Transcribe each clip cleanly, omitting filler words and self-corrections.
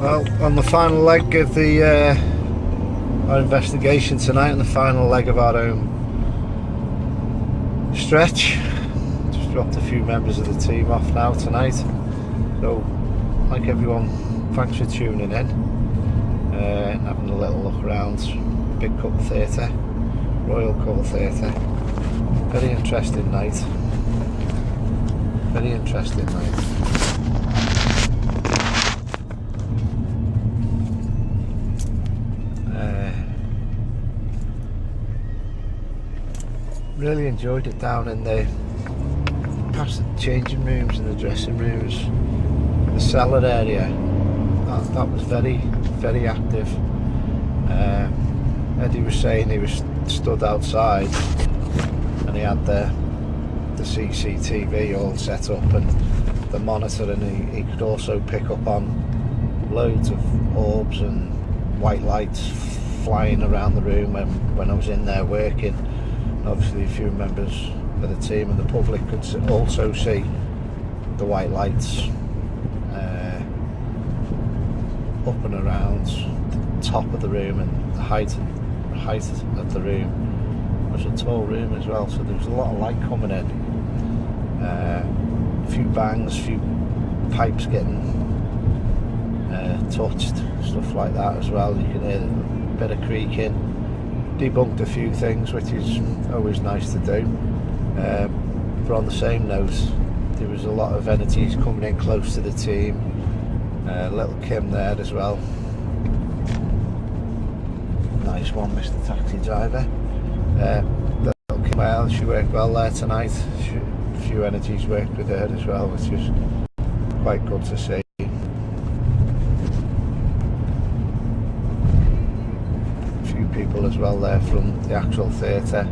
Well, on the final leg of our investigation tonight, and the final leg of our own stretch, just dropped a few members of the team off now tonight. So, like everyone, thanks for tuning in and having a little look around Bacup Theatre, Royal Court Theatre. Very interesting night. Very interesting night. Really enjoyed it down in the past the changing rooms and the dressing rooms, the cellar area. That was very, very active. Eddie was saying he was stood outside and he had the CCTV all set up and the monitor, and he could also pick up on loads of orbs and white lights flying around the room when I was in there working. Obviously a few members of the team and the public could also see the white lights up and around the top of the room, and the height of the room. It was a tall room as well, so there was a lot of light coming in. A few bangs, a few pipes getting touched, stuff like that as well. You can hear a bit of creaking. Debunked a few things, which is always nice to do, but on the same note, there was a lot of energies coming in close to the team. Little Kim there as well, nice one, Mr. Taxi Driver. Little Kim, well, she worked well there tonight. A few energies worked with her as well, which was quite good to see. People as well there from the actual theatre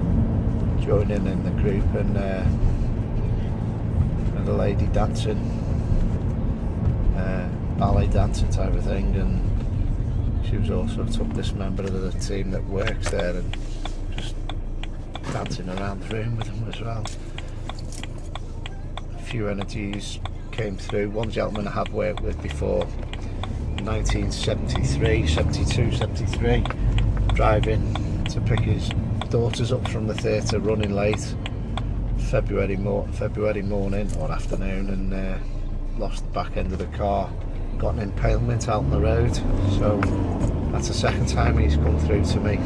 joining in the group, and a lady dancing, ballet dancing type of thing, and she was also took this member of the team that works there and just dancing around the room with them as well. A few energies came through. One gentleman I had worked with before, 1973, 72, 73. Driving to pick his daughters up from the theatre, running late, February morning or afternoon, and lost the back end of the car, got an impalement out on the road. So that's the second time he's come through to me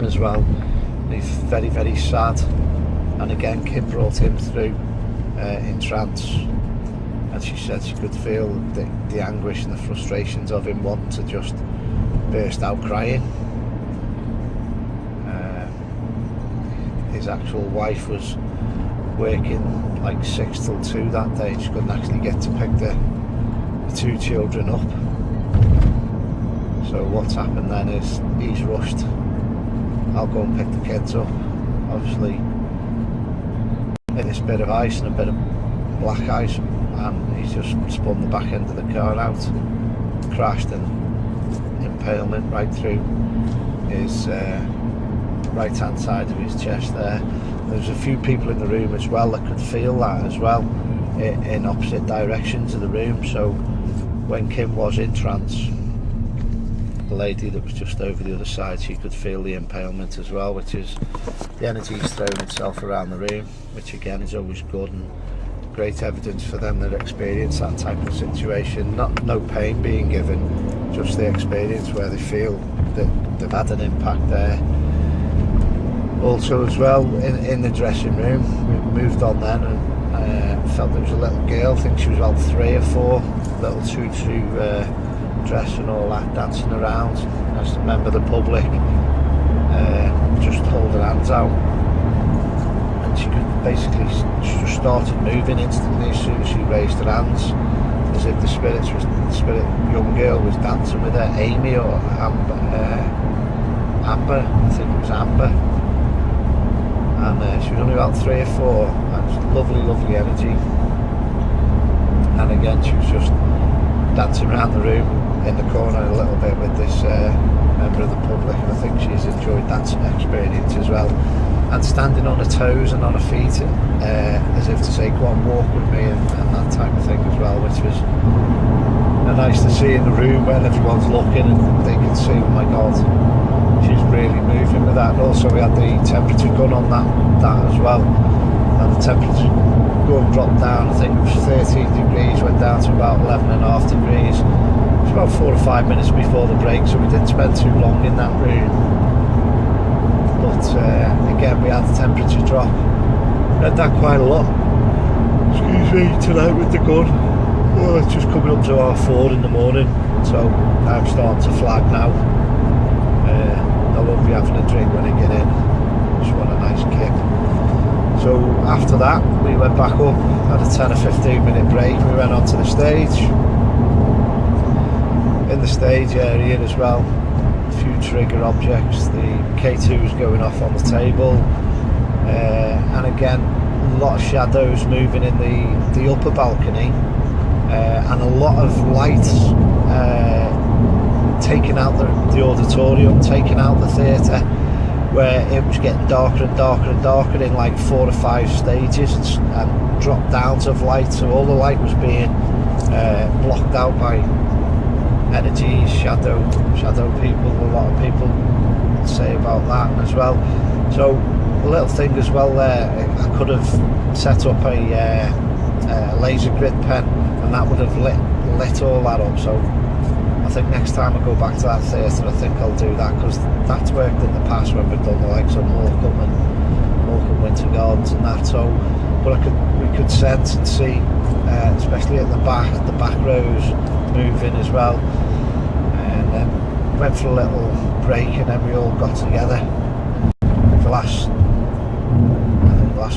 as well. And he's very, very sad, and again Kim brought him through in trance, and she said she could feel the anguish and the frustrations of him wanting to just burst out crying. His actual wife was working like 6 till 2 that day. She couldn't actually get to pick the 2 children up. So what's happened then is he's rushed. I'll go and pick the kids up. Obviously in this bit of ice and a bit of black ice, and he's just spun the back end of the car out, crashed, and impalement right through his right hand side of his chest there. There's a few people in the room as well that could feel that as well, in opposite directions of the room. So when Kim was in trance, the lady that was just over the other side, she could feel the impalement as well, which is the energy's throwing itself around the room, which again is always good and great evidence for them that experience that type of situation. No pain being given, just the experience where they feel that they've had an impact there. Also as well, in the dressing room, we moved on then, and felt there was a little girl, I think she was about 3 or 4, little tutu dress and all that, dancing around. I just remember the public just hold her hands out, and she could basically just started moving instantly as soon as she raised her hands, as if the spirit young girl was dancing with her. Amy or Amber, I think it was Amber, and she was only about 3 or 4, and it was lovely energy. And again, she was just dancing around the room in the corner a little bit with this member of the public, and I think she's enjoyed that experience as well. And standing on her toes and on her feet, as if to say, go on, walk with me, and that type of thing as well, which was nice to see in the room when everyone's looking and they can see, oh my god, she's really moving with that. And also we had the temperature gun on that as well, and the temperature gun dropped down. I think it was 13 degrees, went down to about 11.5 degrees. It was about 4 or 5 minutes before the break, so we didn't spend too long in that room. But again, we had the temperature drop. We had that quite a lot, excuse me, tonight with the gun. Oh, it's just coming up to 4:30 in the morning, so I'm starting to flag now. I won't be having a drink when I get in, just want a nice kick. So after that we went back up, had a 10 or 15 minute break. We went onto the stage. In the stage area as well, a few trigger objects. The K2 was going off on the table, and again a lot of shadows moving in the upper balcony, and a lot of lights taking out the auditorium, taking out the theatre, where it was getting darker and darker and darker in like 4 or 5 stages, and drop downs of light. So all the light was being blocked out by energies, shadow people. A lot of people say about that as well. So a little thing as well there, I could have set up a laser grid pen, and that would have lit all that up. So I think next time I go back to that theatre, I think I'll do that, because that's worked in the past when we've done the likes of Morecambe and Winter Gardens and that. So, but we could sense and see, especially at the back rows, moving as well. And then went for a little break, and then we all got together for the last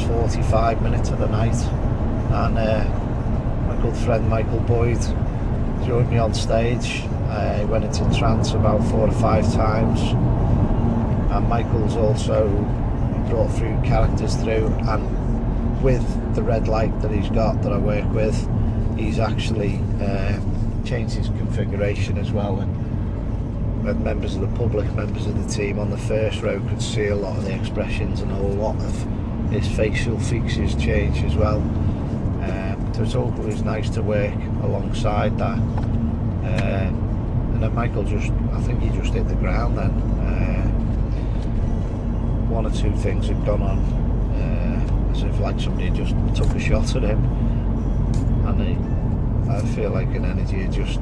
45 minutes of the night, and my good friend Michael Boyd joined me on stage. He went into trance about 4 or 5 times, and Michael's also brought through characters through, and with the red light that he's got that I work with, he's actually changed his configuration as well, and when members of the public, members of the team on the first row could see a lot of the expressions, and a lot of his facial features change as well. So it's always nice to work alongside that. And then Michael I think he just hit the ground then. 1 or 2 things had gone on, as if like somebody just took a shot at him, and I feel like an energy had just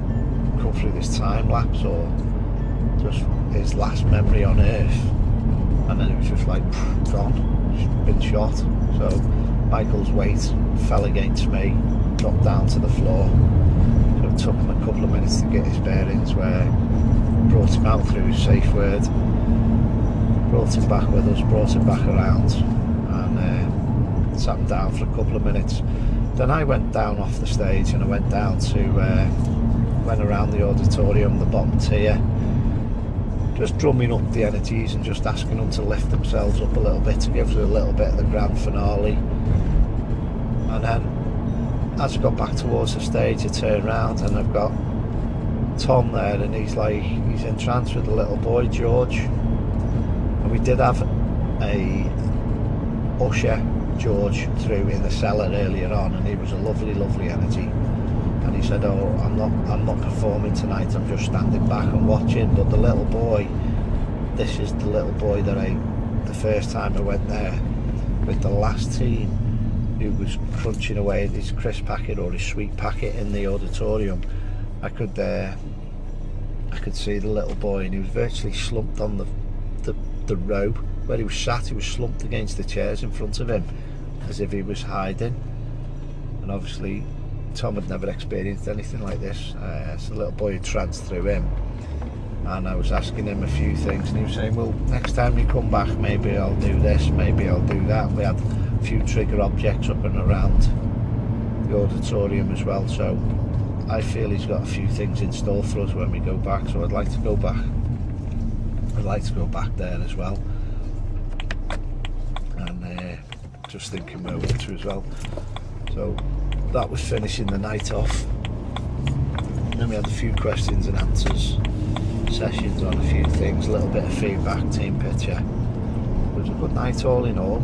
come through this time lapse, or just his last memory on Earth, and then it was just like gone, just been shot. So Michael's weight fell against me, dropped down to the floor. So it took him a couple of minutes to get his bearings, where brought him out through his safe word, brought him back with us, brought him back around, and sat him down for a couple of minutes. Then I went down off the stage, and I went down to went around the auditorium, the bottom tier, just drumming up the energies and just asking them to lift themselves up a little bit, to give us a little bit of the grand finale. And then as I got back towards the stage, I turned around and I've got Tom there, and he's in trance with the little boy George, and we did have a usher George through in the cellar earlier on, and he was a lovely energy, and he said, oh, I'm not performing tonight, I'm just standing back and watching. But the little boy, this is the little boy that the first time I went there with the last team, who was crunching away at his crisp packet or his sweet packet in the auditorium. I could see the little boy, and he was virtually slumped on the row where he was sat. He was slumped against the chairs in front of him, as if he was hiding. And obviously Tom had never experienced anything like this, so the little boy had tranced through him, and I was asking him a few things, and he was saying, well, next time you come back, maybe I'll do this, maybe I'll do that. We had a few trigger objects up and around the auditorium as well, so I feel he's got a few things in store for us when we go back. So I'd like to go back there as well, and just thinking where we're to as well. So that was finishing the night off. Then we had a few questions and answers sessions on a few things, a little bit of feedback, team picture. It was a good night all in all.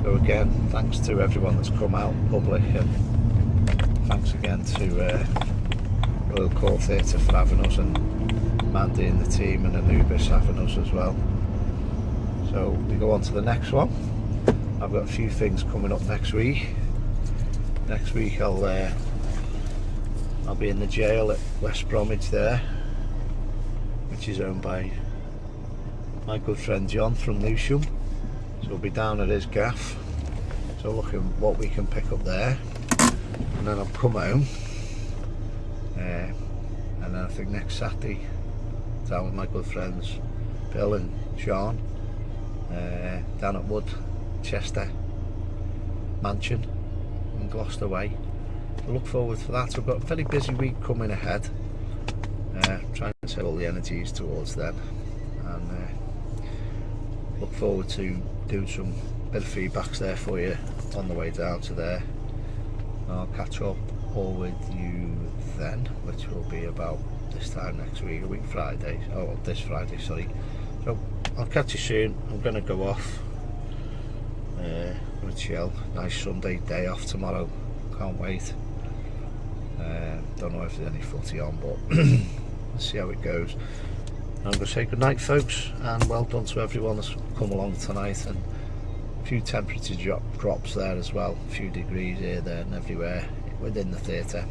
So again, thanks to everyone that's come out in public and thanks again to Royal Court Theatre for having us, and Mandy and the team, and Anubis having us as well. So we go on to the next one. I've got a few things coming up next week. Next week I'll be in the jail at West Bromwich there, which is owned by my good friend John from Lewisham. So we'll be down at his gaff, so looking what we can pick up there, and then I'll come home, and then I think next Saturday down with my good friends Bill and Sean down at Woodchester Mansion in Gloucester Way. So look forward to that. So we've got a very busy week coming ahead, trying to set all the energies towards then, and look forward to doing some bit of feedbacks there for you on the way down to there. I'll catch up all with you then, which will be about this time next week, a week Friday, oh this Friday, sorry. So I'll catch you soon. I'm going to go off, I'm going to chill, nice Sunday day off tomorrow, can't wait. Don't know if there's any footy on, but let's see how it goes. I'm going to say good night, folks, and well done to everyone that's come along tonight, and a few temperature drops there as well, a few degrees here, there and everywhere within the theatre.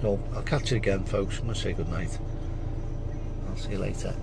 So I'll catch you again, folks. I'm going to say good night. I'll see you later.